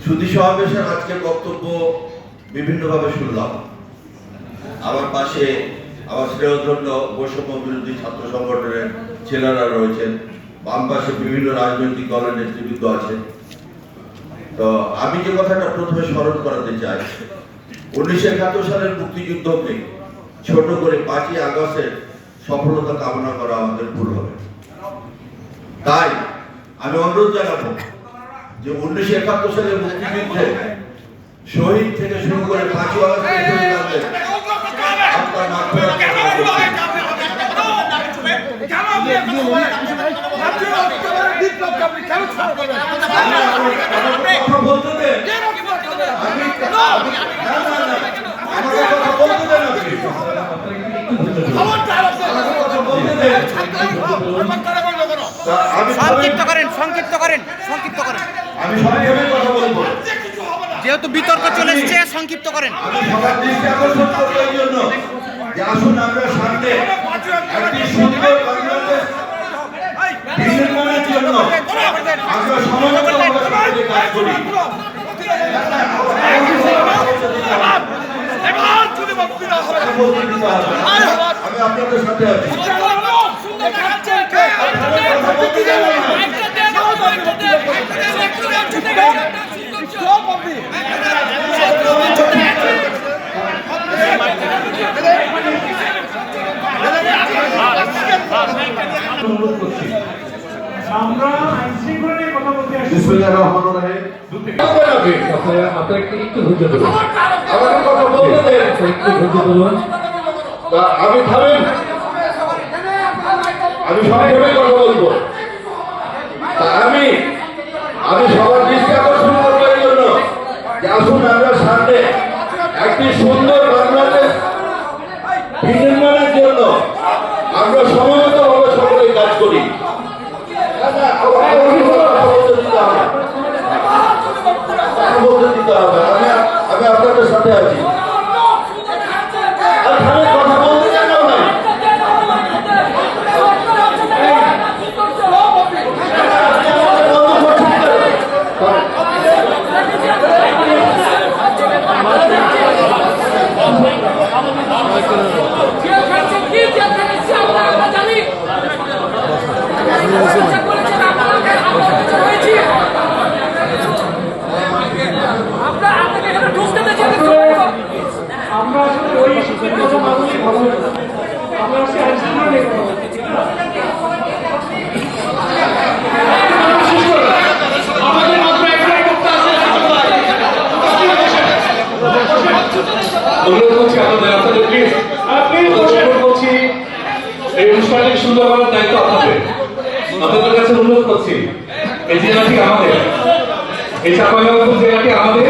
সুধী সমাবেশের আজকের বক্তব্য বিভিন্নভাবে শুনলাম। আমার পাশে আমার শ্রেয়ধন্য বৈষম্য বিরোধী ছাত্র সংগঠনের ছেলেরা রয়েছেন, বাম পাশে বিভিন্ন রাজনৈতিক দলের নেতৃবৃন্দ আছে। তো আমি যে কথাটা প্রথমে স্মরণ করাতে চাই, 1971 সালের মুক্তিযুদ্ধকে ছোট করে 5ই আগস্টের সফলতা কামনা করা আমাদের ভুল হবে। তাই আমি অনুরোধ জানাবো যে 1971 সালের মুক্তিযুদ্ধে শহীদ থেকে শুরু করে 5ই আগস্টের শহীদদের আপনার সংক্ষিপ্ত করেন। আমি সংক্ষেপে কথা বলবো, যেহেতু বিতর্ক চলে এসেছে, সংক্ষিপ্ত করেন। আমি সবার দৃষ্টি আকর্ষণ করবো এই জন্য যে আসুন আমরা সামনে একটি সুন্দর বাংলাদেশ নির্মাণের জন্য আমরা সমন্বয়ে কাজ করি। আমি আপনাদের সাথে আছি। আমরা আইন শৃঙ্খলা নিয়ে কথা বলতে আসছি। আপনাকে একটু ধৈর্য ধরুন। আমাকে কথা বলতে দেন। একটু ধৈর্য ধরুন। আমি থামেন, আমি সংক্ষেপে কথা বলবো। আমি সবার দৃষ্টি আকর্ষণ করবো এই জন্য যে আসুন আমরা সামনে একটি সুন্দর বাংলাদেশ নির্মাণের জন্য আমরা সমবেতভাবে সকলেই কাজ করি। আমি আপনাদের সাথে আছি। কথা বলতে চান না? আমরা আসলে ওই ইস্যুতে কথা বলছি, ভালো আমরা আসলে আইন শৃঙ্খলা নিয়ে কথা বলছি। আমাদের মাত্র একটাই বক্তা আছে। অনুরোধ করছি আপনাদের প্লিজ অনুরোধ করছি, এই অনুষ্ঠানটি সুন্দর করার দায়িত্ব আপনাদের কাছে অনুরোধ করছি। এই জেলাটি আমাদের, এই চাঁপাইনবাবগঞ্জ জেলাটি আমাদের।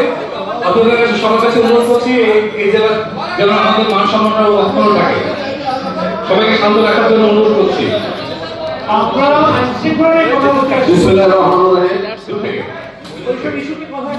আপনাদের কাছে সবার কাছে অনুরোধ করছি এই জেলা যেন আমাদের মান সম্মান অক্ষুণ্ণ থাকে। সবাইকে শান্ত রাখার জন্য অনুরোধ করছি। আপনারা আইন শৃঙ্খলা নিয়ে কথা বলতে আসছি। বিসমিল্লাহির রহমানির রহিম। ওইসব ইস্যুতে কথা